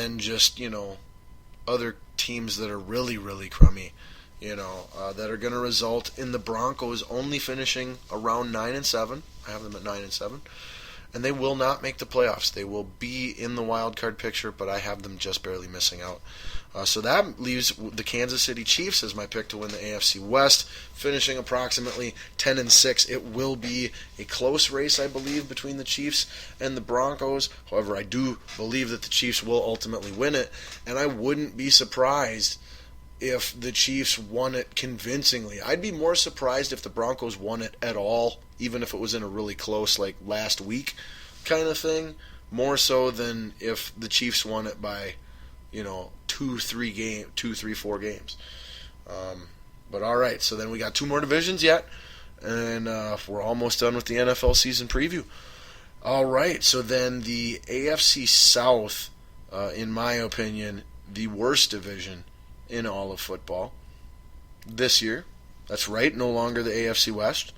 then just, other teams that are really, really crummy, that are going to result in the Broncos only finishing around 9-7. I have them at 9-7. And they will not make the playoffs. They will be in the wild card picture, but I have them just barely missing out. So that leaves the Kansas City Chiefs as my pick to win the AFC West, finishing approximately 10-6. It will be a close race, I believe, between the Chiefs and the Broncos. However, I do believe that the Chiefs will ultimately win it, and I wouldn't be surprised if the Chiefs won it convincingly. I'd be more surprised if the Broncos won it at all, even if it was in a really close, like last week kind of thing, more so than if the Chiefs won it by, 2, 3, 4 games. But all right, so then we got 2 more divisions yet, and we're almost done with the NFL season preview. All right, so then the AFC South, in my opinion, the worst division in all of football this year. That's right, no longer the AFC West.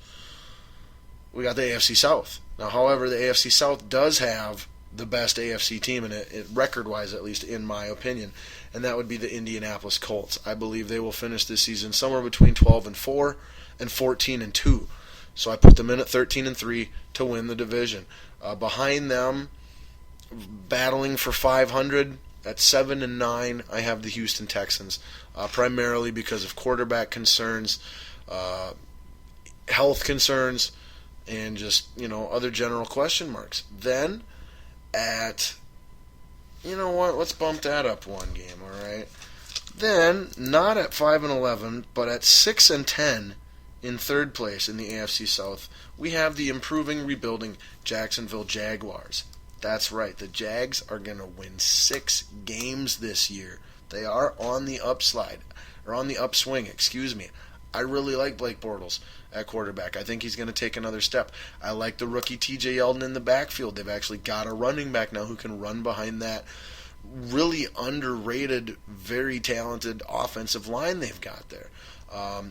We got the AFC South. Now, however, the AFC South does have the best AFC team in it, record-wise at least, in my opinion, and that would be the Indianapolis Colts. I believe they will finish this season somewhere between 12-4 and 14-2. So I put them in at 13-3 to win the division. Behind them, battling for 500 at 7-9, I have the Houston Texans, primarily because of quarterback concerns, health concerns, and just, other general question marks. Then, let's bump that up one game, all right? Then, not at 5-11, but at 6-10 in third place in the AFC South, we have the improving, rebuilding Jacksonville Jaguars. That's right, the Jags are going to win 6 games this year. They are on the upswing, I really like Blake Bortles at quarterback. I think he's going to take another step. I like the rookie TJ Yeldon in the backfield. They've actually got a running back now who can run behind that really underrated, very talented offensive line they've got there.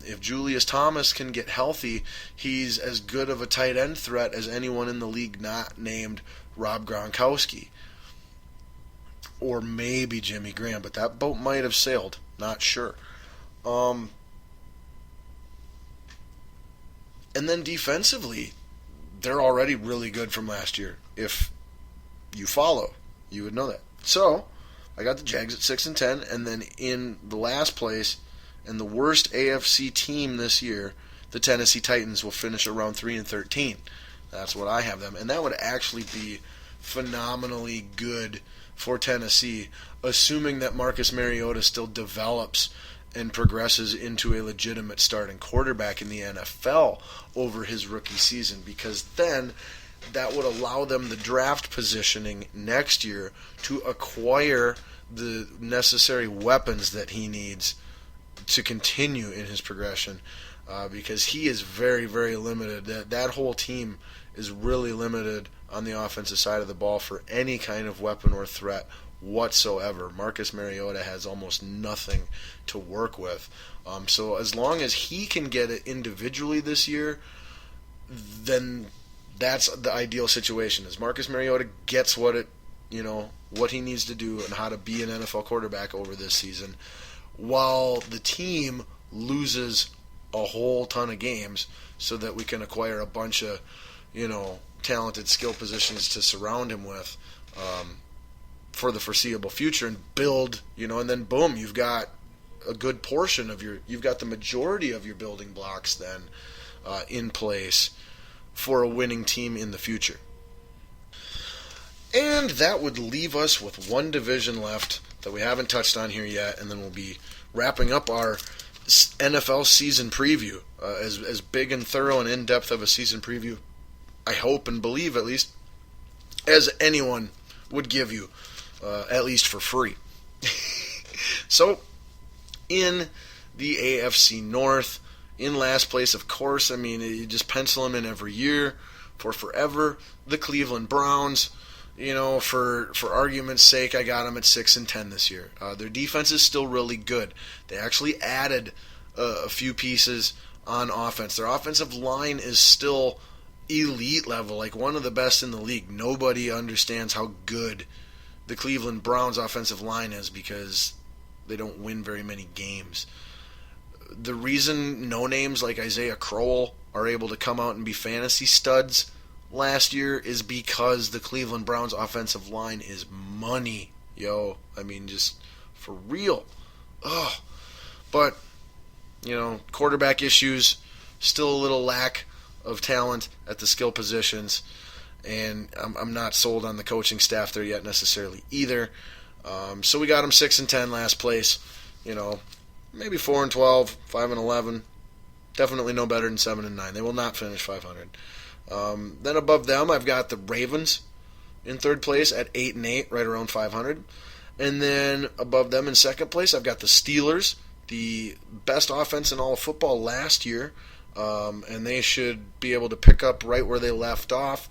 If Julius Thomas can get healthy, he's as good of a tight end threat as anyone in the league not named Rob Gronkowski. Or maybe Jimmy Graham, but that boat might have sailed. Not sure. And then defensively, they're already really good from last year. If you follow, you would know that. So, I got the Jags at 6-10, and then in the last place, and the worst AFC team this year, the Tennessee Titans will finish around 3-13. That's what I have them. And that would actually be phenomenally good for Tennessee, assuming that Marcus Mariota still develops and progresses into a legitimate starting quarterback in the NFL over his rookie season, because then that would allow them the draft positioning next year to acquire the necessary weapons that he needs to continue in his progression, because he is very, very limited. That whole team is really limited on the offensive side of the ball for any kind of weapon or threat whatsoever. Marcus Mariota has almost nothing to work with. So as long as he can get it individually this year, then that's the ideal situation. As Marcus Mariota gets what he needs to do and how to be an NFL quarterback over this season, while the team loses a whole ton of games, so that we can acquire a bunch of, talented skill positions to surround him with for the foreseeable future and build, and then boom, you've got a good portion of you've got the majority of your building blocks then in place for a winning team in the future. And that would leave us with one division left that we haven't touched on here yet, and then we'll be wrapping up our NFL season preview. As big and thorough and in-depth of a season preview, I hope and believe at least, as anyone would give you, at least for free. So, in the AFC North, in last place, of course, you just pencil them in every year for forever. The Cleveland Browns, for argument's sake, I got them at 6-10 this year. Their defense is still really good. They actually added a few pieces on offense. Their offensive line is still elite level, like one of the best in the league. Nobody understands how good the Cleveland Browns offensive line is because they don't win very many games. The reason no names like Isaiah Crowell are able to come out and be fantasy studs last year is because the Cleveland Browns offensive line is money, yo. I mean, just for real. Ugh. But, quarterback issues, still a little lack of talent at the skill positions, and I'm not sold on the coaching staff there yet necessarily either. So we got them 6-10 last place. Maybe 4-12, 5-11. Definitely no better than 7-9. They will not finish 500. Then above them, I've got the Ravens in third place at 8-8, right around 500. And then above them in second place, I've got the Steelers, the best offense in all of football last year, and they should be able to pick up right where they left off,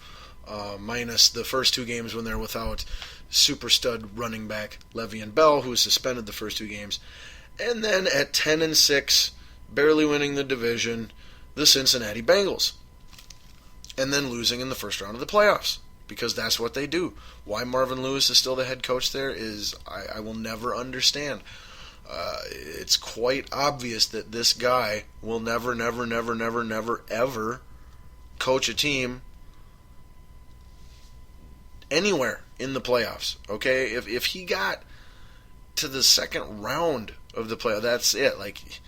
minus the first two games when they're without super stud running back Le'Veon Bell, who was suspended the first two games. And then at 10-6, barely winning the division, the Cincinnati Bengals. And then losing in the first round of the playoffs, because that's what they do. Why Marvin Lewis is still the head coach there is I will never understand. It's quite obvious that this guy will never, ever coach a team anywhere in the playoffs. Okay, if he got to the second round of the playoffs, that's it. Like,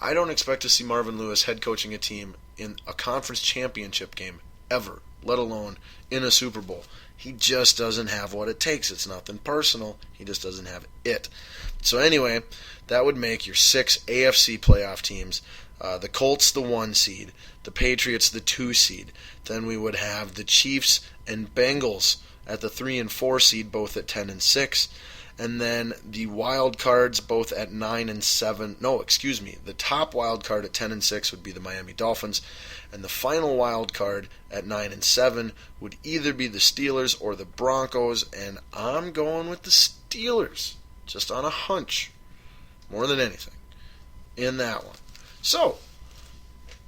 I don't expect to see Marvin Lewis head coaching a team in a conference championship game ever, let alone in a Super Bowl. He just doesn't have what it takes. It's nothing personal. He just doesn't have it. So anyway, that would make your 6 AFC playoff teams. The Colts, the 1 seed. The Patriots, the 2 seed. Then we would have the Chiefs and Bengals at the 3 and 4 seed, both at 10-6. And then the wild cards both at 9-7. No, excuse me. The top wild card at 10-6 would be the Miami Dolphins, and the final wild card at 9-7 would either be the Steelers or the Broncos. And I'm going with the Steelers, just on a hunch, more than anything, in that one. So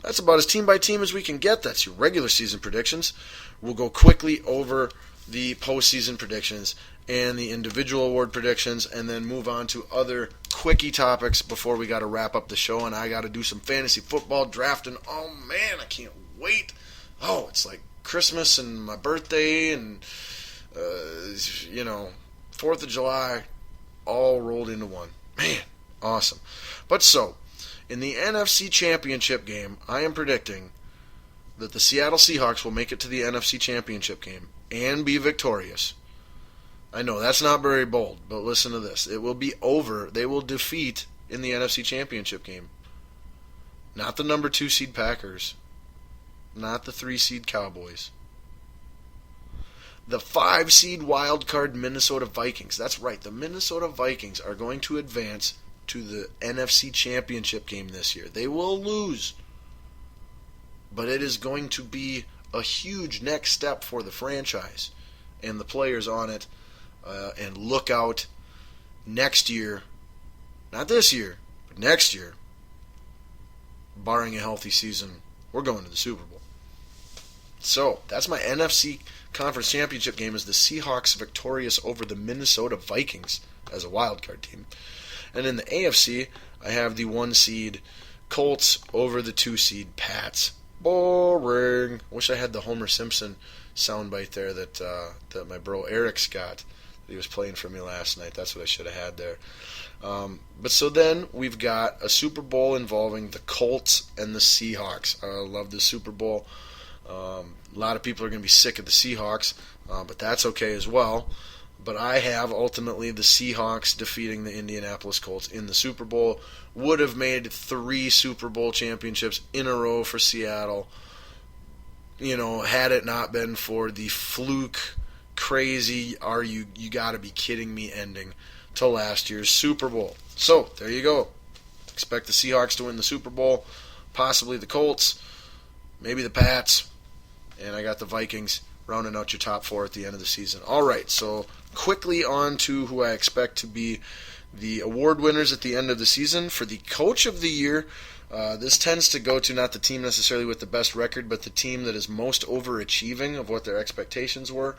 that's about as team by team as we can get. That's your regular season predictions. We'll go quickly over the postseason predictions and the individual award predictions, and then move on to other quickie topics before we got to wrap up the show, and I got to do some fantasy football drafting. Oh man, I can't wait. Oh, it's like Christmas and my birthday and 4th of July all rolled into one. Man, awesome. But so, in the NFC Championship game, I am predicting that the Seattle Seahawks will make it to the NFC Championship game and be victorious. I know that's not very bold, but listen to this. It will be over. They will defeat in the NFC Championship game. Not the number 2 seed Packers. Not the 3 seed Cowboys. The 5 seed wild card Minnesota Vikings. That's right. The Minnesota Vikings are going to advance to the NFC Championship game this year. They will lose, but it is going to be a huge next step for the franchise and the players on it. And look out next year, not this year, but next year, barring a healthy season, we're going to the Super Bowl. So that's my NFC Conference Championship game, is the Seahawks victorious over the Minnesota Vikings as a wildcard team. And in the AFC, I have the 1 seed Colts over the 2 seed Pats. Boring. Wish I had the Homer Simpson soundbite there that my bro Eric's got. He was playing for me last night. That's what I should have had there. But so then we've got a Super Bowl involving the Colts and the Seahawks. I love the Super Bowl. A lot of people are going to be sick of the Seahawks, but that's okay as well. But I have ultimately the Seahawks defeating the Indianapolis Colts in the Super Bowl. Would have made 3 Super Bowl championships in a row for Seattle. Had it not been for the fluke, crazy, you gotta be kidding me ending to last year's Super Bowl. So there you go. Expect the Seahawks to win the Super Bowl, possibly the Colts, maybe the Pats, and I got the Vikings rounding out your top 4 at the end of the season. All right, so quickly on to who I expect to be the award winners at the end of the season. For the Coach of the Year, this tends to go to not the team necessarily with the best record, but the team that is most overachieving of what their expectations were,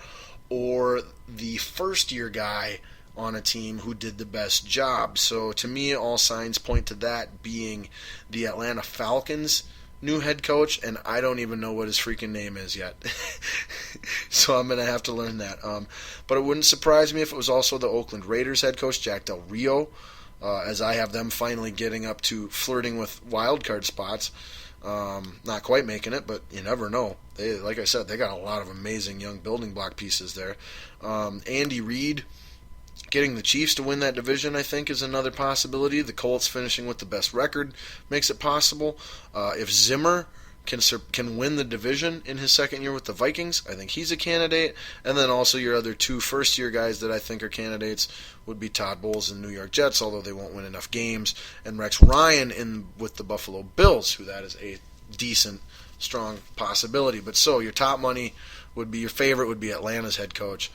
or the first-year guy on a team who did the best job. So to me, all signs point to that being the Atlanta Falcons' new head coach, and I don't even know what his freaking name is yet. So I'm going to have to learn that. But it wouldn't surprise me if it was also the Oakland Raiders head coach, Jack Del Rio, as I have them finally getting up to flirting with wild card spots. Not quite making it, but you never know. Like I said, they got a lot of amazing young building block pieces there. Andy Reid getting the Chiefs to win that division, I think, is another possibility. The Colts finishing with the best record makes it possible. If Zimmer can win the division in his second year with the Vikings, I think he's a candidate. And then also your other two first-year guys that I think are candidates would be Todd Bowles and New York Jets, although they won't win enough games, and Rex Ryan with the Buffalo Bills, who that is a decent, strong possibility. But so your top money would be, your favorite would be Atlanta's head coach,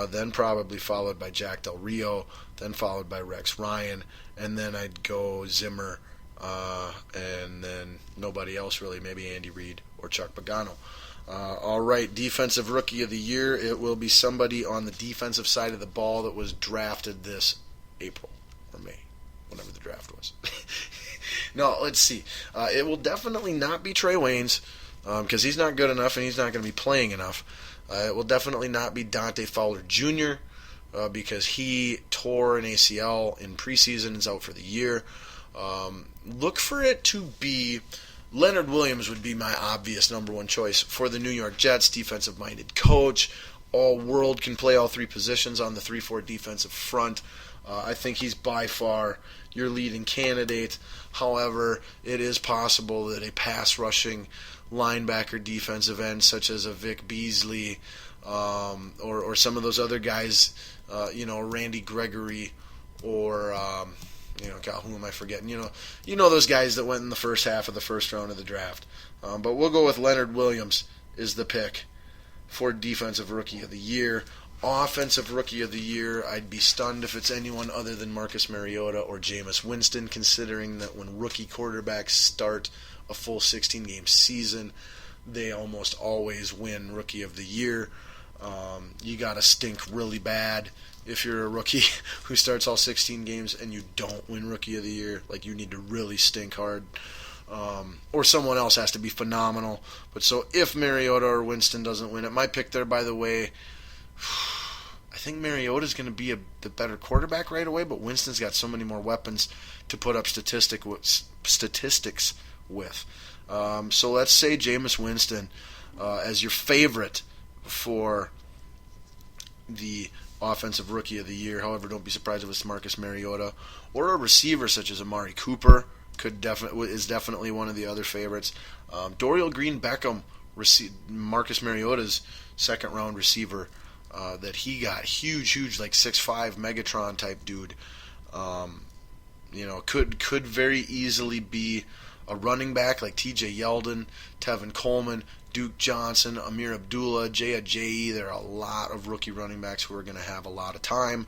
then probably followed by Jack Del Rio, then followed by Rex Ryan, and then I'd go Zimmer, and then nobody else really, maybe Andy Reid or Chuck Pagano. All right, Defensive Rookie of the Year. It will be somebody on the defensive side of the ball that was drafted this April or May, whenever the draft was. No, let's see. It will definitely not be Trey Waynes, because he's not good enough and he's not going to be playing enough. It will definitely not be Dante Fowler Jr., because he tore an ACL in preseason and is out for the year. Look for it to be Leonard Williams would be my obvious number one choice for the New York Jets, defensive-minded coach, all-world, can play all three positions on the 3-4 defensive front. I think he's by far your leading candidate. However, it is possible that a pass-rushing linebacker defensive end such as a Vic Beasley or some of those other guys, Randy Gregory or God, who am I forgetting? You know those guys that went in the first half of the first round of the draft. But we'll go with Leonard Williams is the pick for Defensive Rookie of the Year. Offensive Rookie of the Year, I'd be stunned if it's anyone other than Marcus Mariota or Jameis Winston, considering that when rookie quarterbacks start a full 16-game season, they almost always win Rookie of the Year. You got to stink really bad if you're a rookie who starts all 16 games and you don't win Rookie of the Year. Like, you need to really stink hard. Or someone else has to be phenomenal. But so if Mariota or Winston doesn't win it, my pick there, by the way, I think Mariota's going to be the better quarterback right away, but Winston's got so many more weapons to put up statistics with. So let's say Jameis Winston as your favorite for the Offensive Rookie of the Year. However, don't be surprised if it's Marcus Mariota or a receiver such as Amari Cooper is definitely one of the other favorites. Dorial Green-Beckham, Marcus Mariota's second-round receiver that he got, huge, like 6'5", Megatron type dude. Could very easily be a running back like T.J. Yeldon, Tevin Coleman, Duke Johnson, Amir Abdullah, Jay Ajayi. There are a lot of rookie running backs who are going to have a lot of time,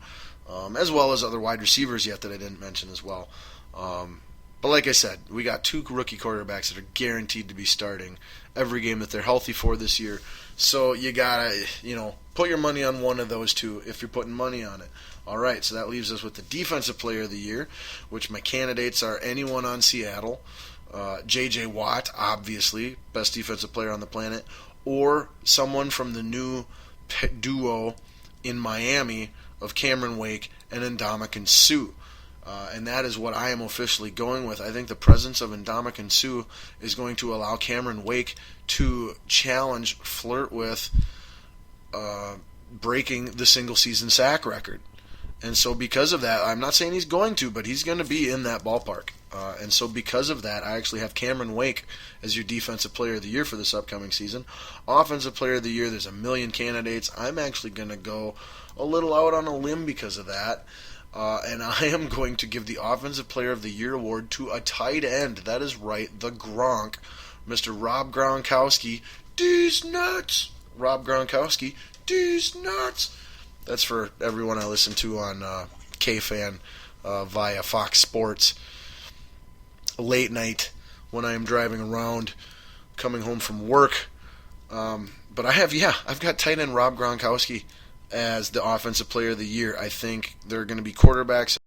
as well as other wide receivers yet that I didn't mention as well. But like I said, we got two rookie quarterbacks that are guaranteed to be starting every game that they're healthy for this year. So you got to, put your money on one of those two if you're putting money on it. All right, so that leaves us with the Defensive Player of the Year, which my candidates are anyone on Seattle, J.J. Watt, obviously, best defensive player on the planet, or someone from the new duo in Miami of Cameron Wake and Ndamukong Suh. And that is what I am officially going with. I think the presence of Ndamukong Suh is going to allow Cameron Wake to flirt with breaking the single-season sack record. And so because of that, I'm not saying he's going to, but he's going to be in that ballpark. And so because of that, I actually have Cameron Wake as your Defensive Player of the Year for this upcoming season. Offensive Player of the Year, there's a million candidates. I'm actually going to go a little out on a limb because of that. And I am going to give the Offensive Player of the Year award to a tight end. That is right, the Gronk, Mr. Rob Gronkowski. These nuts! Rob Gronkowski. These nuts! That's for everyone I listen to on KFan via Fox Sports. Late night when I am driving around, coming home from work. But I've got tight end Rob Gronkowski as the offensive player of the year. I think there are going to be quarterbacks